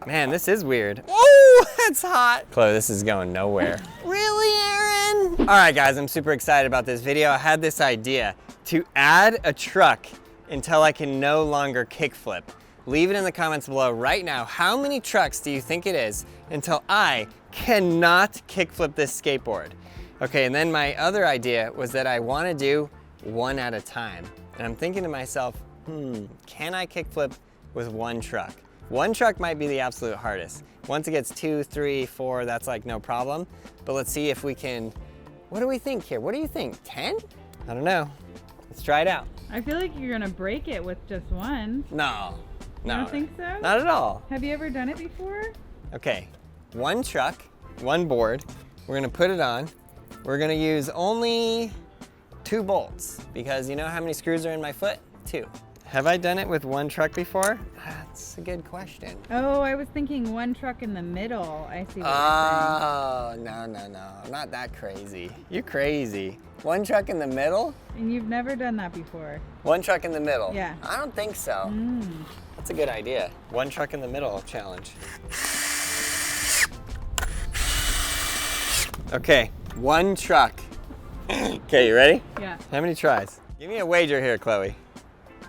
Man, this is weird. Oh, that's hot. Chloe, this is going nowhere. Really, Aaron? All right, guys, I'm super excited about this video. I had this idea to add a truck until I can no longer kickflip. Leave it in the comments below right now. How many trucks do you think it is until I cannot kickflip this skateboard? Okay, and then my other idea was that I want to do one at a time. And I'm thinking to myself, can I kickflip with one truck? One truck might be the absolute hardest. Once it gets 2, 3, 4, that's like no problem. But let's see if we can, what do we think here? What do you think, 10? I don't know. Let's try it out. I feel like you're gonna break it with just one. No. No. You don't think so? Not at all. Have you ever done it before? Okay, one truck, one board. We're gonna put it on. We're gonna use only 2 bolts because you know how many screws are in my foot? 2. Have I done it with one truck before? That's a good question. Oh, I was thinking one truck in the middle. I see what Oh, no, not that crazy. You're crazy. One truck in the middle? you're saying. And you've never done that before? One truck in the middle? Yeah. I don't think so. That's a good idea. One truck in the middle challenge. Okay, one truck. Okay, you ready? Yeah. How many tries? Give me a wager here, Chloe.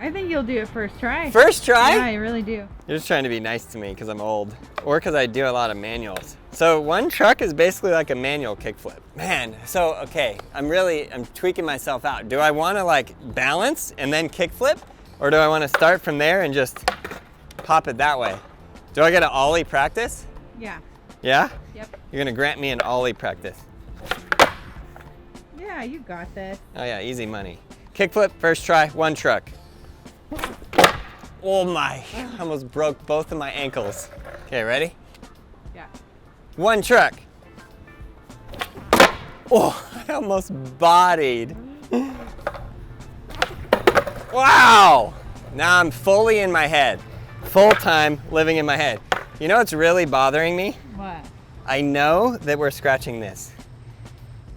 I think you'll do it first try. First try? Yeah, I really do. You're just trying to be nice to me because I'm old. Or because I do a lot of manuals. So one truck is basically like a manual kickflip. Man, so okay, I'm tweaking myself out. Do I want to like balance and then kickflip? Or do I want to start from there and just pop it that way? Do I get an ollie practice? Yeah. Yeah? Yep. You're gonna grant me an ollie practice. Yeah, you got this. Oh yeah, easy money. Kickflip, first try, one truck. Oh my, almost broke both of my ankles. Okay, ready? Yeah. One truck. Oh, I almost bodied. Wow! Now I'm fully in my head. Full time living in my head. You know what's really bothering me? What? I know that we're scratching this.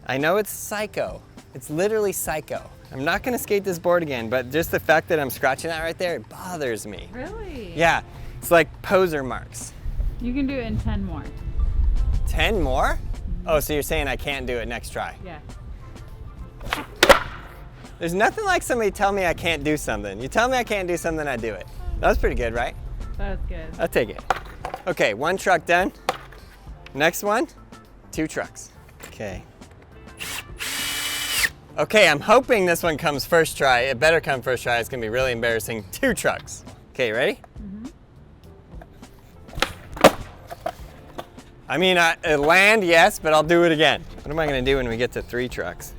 I know it's psycho. It's literally psycho. I'm not gonna skate this board again, but just the fact that I'm scratching that right there, it bothers me. Really? Yeah, it's like poser marks. You can do it in 10 more. 10 more? Oh, so you're saying I can't do it next try? Yeah. There's nothing like somebody tell me I can't do something. You tell me I can't do something, I do it. That was pretty good, right? That was good. I'll take it. Okay, one truck done. Next one, 2 trucks. Okay. Okay, I'm hoping this one comes first try. It better come first try. It's gonna be really embarrassing. 2 trucks. Okay, ready? I mean, land, yes, but I'll do it again. What am I gonna do when we get to 3 trucks?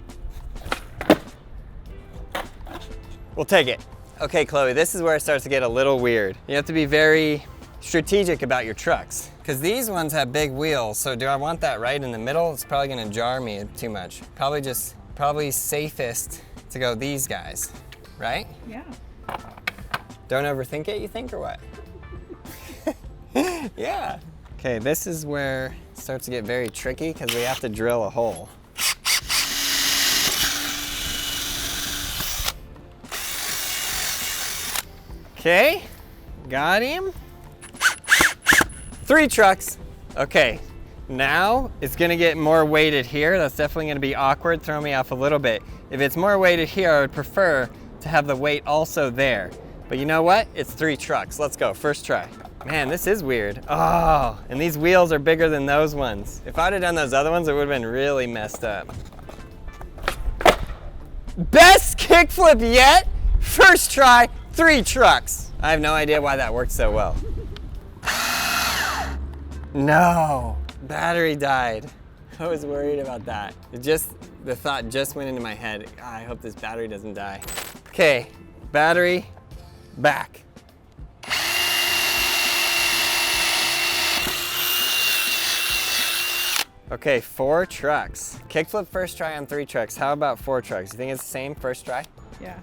We'll take it. Okay, Chloe, this is where it starts to get a little weird. You have to be very strategic about your trucks because these ones have big wheels. So do I want that right in the middle? It's probably gonna jar me too much. Probably safest to go these guys, right? Yeah. Don't overthink it, you think, or what? Yeah. Okay, this is where it starts to get very tricky because we have to drill a hole. Okay, got him. 3 trucks. Okay, now it's gonna get more weighted here. That's definitely gonna be awkward, throw me off a little bit. If it's more weighted here, I would prefer to have the weight also there. But you know what? It's 3 trucks. Let's go, first try. Man, this is weird. Oh, and these wheels are bigger than those ones. If I'd have done those other ones, it would have been really messed up. Best kickflip yet! First try, 3 trucks. I have no idea why that worked so well. No, battery died. I was worried about that. The thought just went into my head. I hope this battery doesn't die. Okay, battery back. Okay, 4 trucks. Kickflip first try on 3 trucks. How about 4 trucks? You think it's the same first try? Yeah.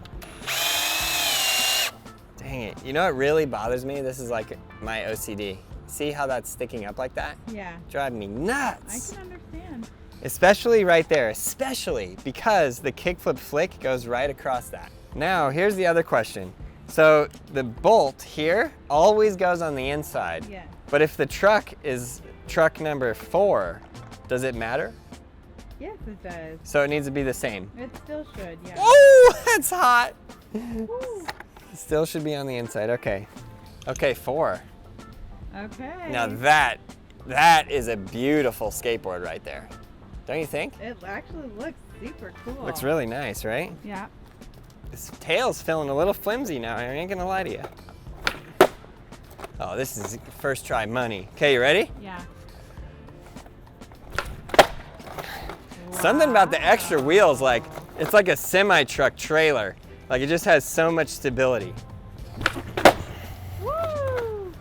Dang it. You know what really bothers me? This is like my OCD. See how that's sticking up like that? Yeah. Drive me nuts. I can understand. Especially right there, especially because the kickflip flick goes right across that. Now, here's the other question. So the bolt here always goes on the inside. Yeah. But if the truck is truck number 4, does it matter? Yes, it does. So it needs to be the same. It still should, yeah. Oh, that's hot. Woo. Still should be on the inside. Okay. Okay, 4. Okay. Now that is a beautiful skateboard right there. Don't you think? It actually looks super cool. Looks really nice, right? Yeah. This tail's feeling a little flimsy now. I ain't gonna lie to you. Oh, this is first try money. Okay, you ready? Yeah. Something about the extra wheels, like, it's like a semi-truck trailer. Like, it just has so much stability. Woo!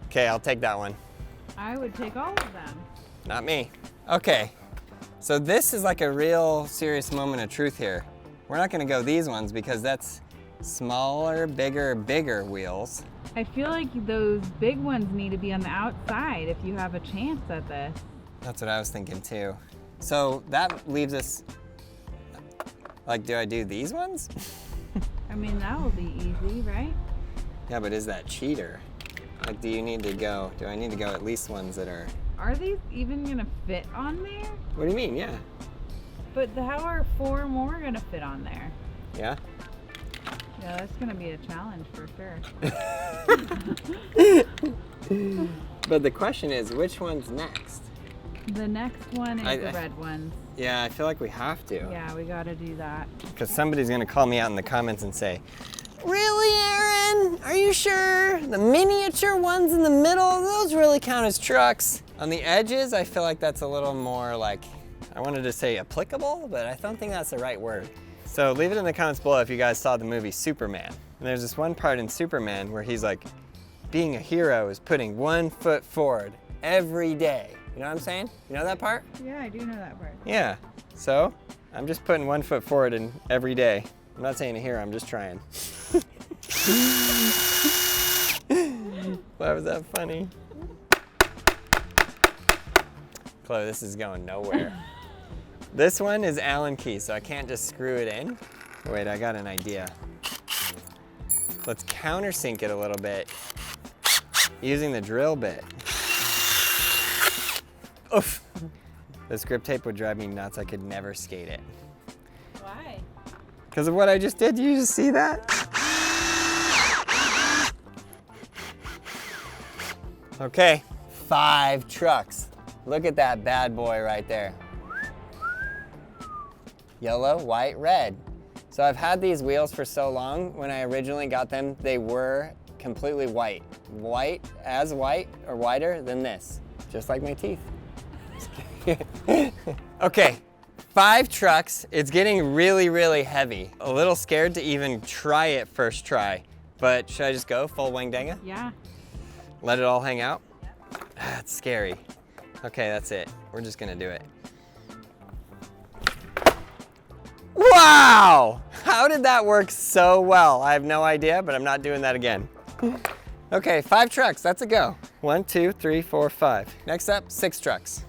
Okay, I'll take that one. I would take all of them. Not me. Okay, so this is like a real serious moment of truth here. We're not gonna go these ones because that's smaller, bigger wheels. I feel like those big ones need to be on the outside if you have a chance at this. That's what I was thinking too. So that leaves us, like, do I do these ones? I mean, that will be easy, right? Yeah, but is that cheater? Like, do I need to go at least ones that are... Are these even gonna fit on there? What do you mean? Yeah. But how are 4 more gonna fit on there? Yeah? Yeah, that's gonna be a challenge for sure. But the question is, which one's next? The next one is the red ones. Yeah, I feel like we have to. Yeah, we gotta do that. Because somebody's gonna call me out in the comments and say, really, Aaron? Are you sure? The miniature ones in the middle, those really count as trucks. On the edges, I feel like that's a little more like, I wanted to say applicable, but I don't think that's the right word. So leave it in the comments below if you guys saw the movie Superman. And there's this one part in Superman where he's like, being a hero is putting 1 foot forward every day. You know what I'm saying? You know that part? Yeah, I do know that part. Yeah. So I'm just putting 1 foot forward in every day. I'm not saying a hero, I'm just trying. Why was that funny? Chloe, this is going nowhere. This one is Allen key, so I can't just screw it in. Wait, I got an idea. Let's countersink it a little bit using the drill bit. Oof. This grip tape would drive me nuts. I could never skate it. Why? Because of what I just did. You just see that? Okay, 5 trucks. Look at that bad boy right there. Yellow, white, red. So I've had these wheels for so long. When I originally got them, they were completely white. White or whiter than this. Just like my teeth. Okay, 5 trucks. It's getting really, really heavy. A little scared to even try it first try. But should I just go full wing danga? Yeah. Let it all hang out? Yep. That's scary. Okay, that's it. We're just gonna do it. Wow! How did that work so well? I have no idea, but I'm not doing that again. Okay, 5 trucks, that's a go. 1, 2, 3, 4, 5. Next up, 6 trucks.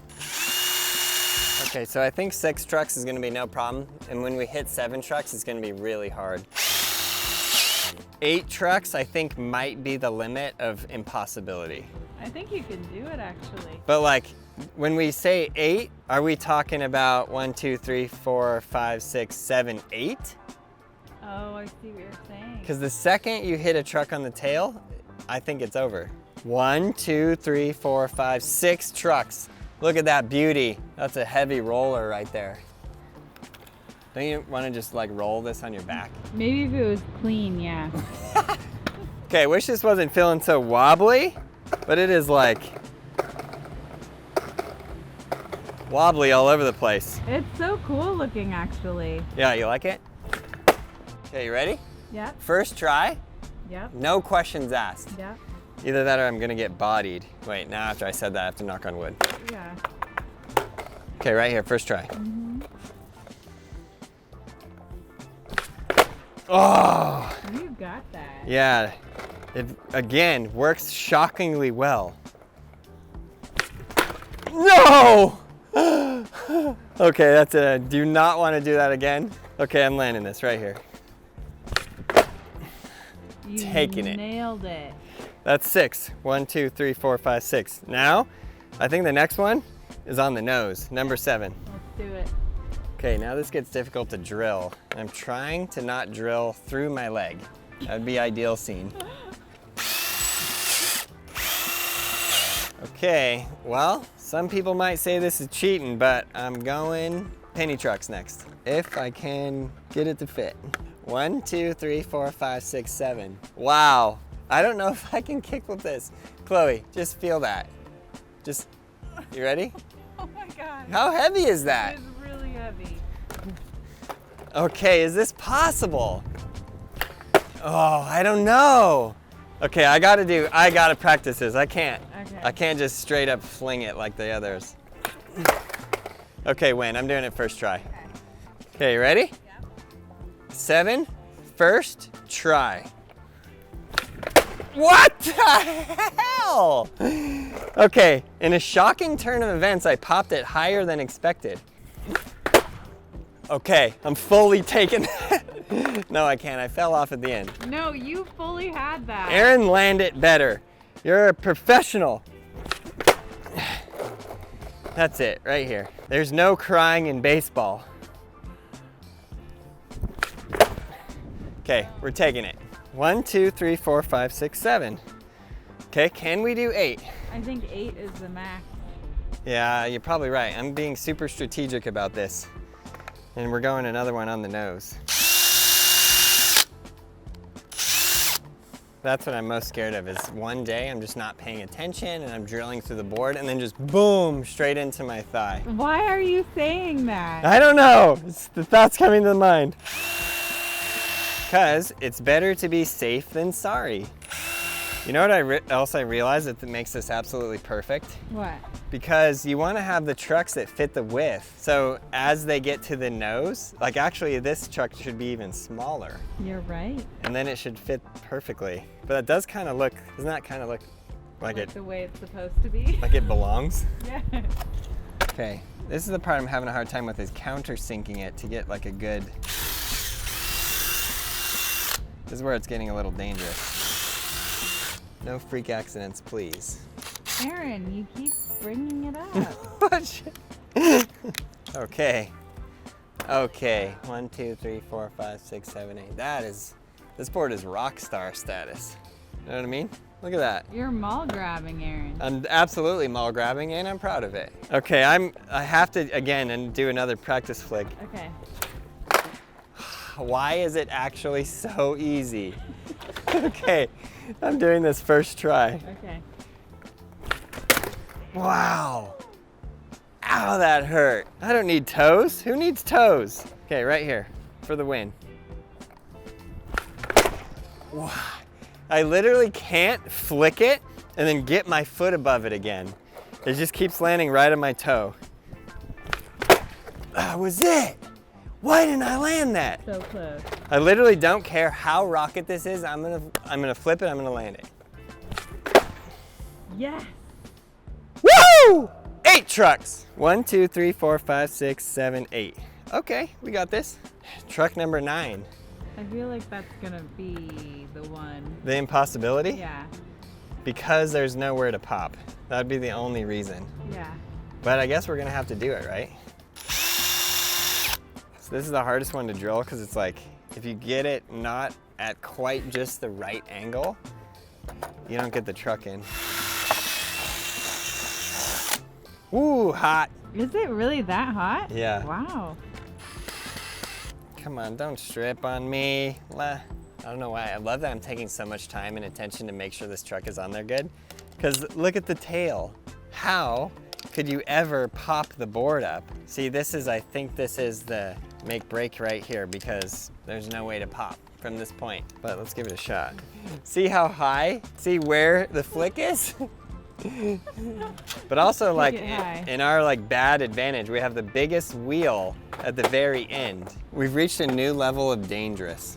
Okay, so I think 6 trucks is gonna be no problem. And when we hit 7 trucks, it's gonna be really hard. 8 trucks, I think, might be the limit of impossibility. I think you can do it actually. But like, when we say 8, are we talking about 1, 2, 3, 4, 5, 6, 7, 8? Oh, I see what you're saying. Because the second you hit a truck on the tail, I think it's over. 1, 2, 3, 4, 5, 6 trucks. Look at that beauty. That's a heavy roller right there. Don't you want to just like roll this on your back? Maybe if it was clean, yeah. Okay, wish this wasn't feeling so wobbly, but it is like wobbly all over the place. It's so cool looking actually. Yeah, you like it? Okay, you ready? Yep. First try, Yep. no questions asked. Yep. Either that or I'm gonna get bodied. Wait, now after I said that, I have to knock on wood. Yeah. Okay, right here, first try. Mm-hmm. Oh! You got that. Yeah, it again works shockingly well. No! Okay, that's it. I do not want to do that again. Okay, I'm landing this right here. taking it. Nailed it. That's 6. 1, 2, 3, 4, 5, 6. Now, I think the next one is on the nose, number 7. Let's do it. Okay, now this gets difficult to drill. I'm trying to not drill through my leg. That would be ideal scene. Okay, well, some people might say this is cheating, but I'm going penny trucks next. If I can get it to fit. 1, 2, 3, 4, 5, 6, 7. Wow, I don't know if I can kickflip this. Chloe, just feel that. Just, you ready? Oh my God. How heavy is that? It is really heavy. Okay, is this possible? Oh, I don't know. Okay, I gotta practice this. I can't. Okay. I can't just straight up fling it like the others. Okay, Wayne, I'm doing it first try. Okay, you ready? Yeah. 7, first try. What the hell? Okay, in a shocking turn of events, I popped it higher than expected. Okay, I'm fully taking it. No, I can't. I fell off at the end. No, you fully had that. Aaron, land it better. You're a professional. That's it, right here. There's no crying in baseball. Okay, we're taking it. 1, 2, 3, 4, 5, 6, 7. Okay, can we do 8? I think 8 is the max. Yeah, you're probably right. I'm being super strategic about this. And we're going another one on the nose. That's what I'm most scared of, is one day I'm just not paying attention and I'm drilling through the board and then just boom, straight into my thigh. Why are you saying that? I don't know, it's the thoughts coming to the mind. Because it's better to be safe than sorry. You know what else I realized that makes this absolutely perfect? What? Because you want to have the trucks that fit the width. So as they get to the nose, like actually this truck should be even smaller. You're right. And then it should fit perfectly. But that does kind of look, doesn't that kind of look like it, the way it's supposed to be? like it belongs? Yeah. Okay, this is the part I'm having a hard time with, is countersinking it to get like a good, this is where it's getting a little dangerous. No freak accidents, please. Aaron, you keep bringing it up. Okay. Okay. 1, 2, 3, 4, 5, 6, 7, 8. This board is rock star status. You know what I mean? Look at that. You're mall grabbing, Aaron. I'm absolutely mall grabbing and I'm proud of it. Okay, I have to again and do another practice flick. Okay. Why is it actually so easy? Okay, I'm doing this first try. Okay. Wow. Ow, that hurt. I don't need toes. Who needs toes? Okay, right here for the win. Wow. I literally can't flick it and then get my foot above it again. It just keeps landing right on my toe. That was it. Why didn't I land that? So close. I literally don't care how rocket this is. I'm gonna flip it. I'm gonna land it. Yes. Woo! 8 trucks. 1, 2, 3, 4, 5, 6, 7, 8. Okay, we got this. Truck number 9. I feel like that's gonna be the one. The impossibility? Yeah. Because there's nowhere to pop. That'd be the only reason. Yeah. But I guess we're gonna have to do it, right? So this is the hardest one to drill because it's like, if you get it not at quite just the right angle, you don't get the truck in. Ooh, hot. Is it really that hot? Yeah. Wow. Come on, don't strip on me. I don't know why. I love that I'm taking so much time and attention to make sure this truck is on there good. Because look at the tail. How could you ever pop the board up? See, I think this is the make break right here because there's no way to pop from this point. But let's give it a shot. See how high? See where the flick is? But also, like, in our like bad advantage, we have the biggest wheel at the very end. We've reached a new level of dangerous.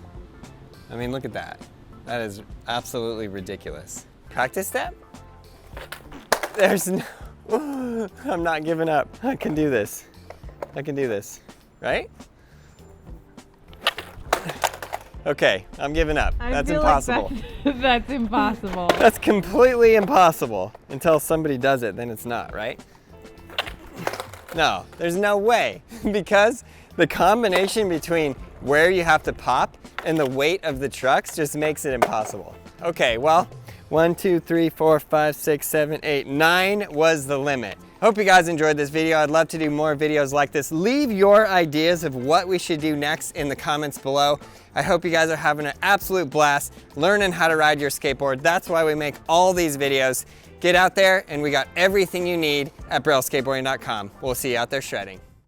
I mean, look at that. That is absolutely ridiculous. Practice step? There's no, I'm not giving up. I can do this. I can do this, right? Okay, I'm giving up. That's feel impossible. Like that's impossible. That's completely impossible. Until somebody does it, then it's not, right? No, there's no way. Because the combination between where you have to pop and the weight of the trucks just makes it impossible. Okay, well, 1, 2, 3, 4, 5, 6, 7, 8, 9 was the limit. Hope you guys enjoyed this video. I'd love to do more videos like this. Leave your ideas of what we should do next in the comments below. I hope you guys are having an absolute blast learning how to ride your skateboard. That's why we make all these videos. Get out there and we got everything you need at brailleskateboarding.com. We'll see you out there shredding.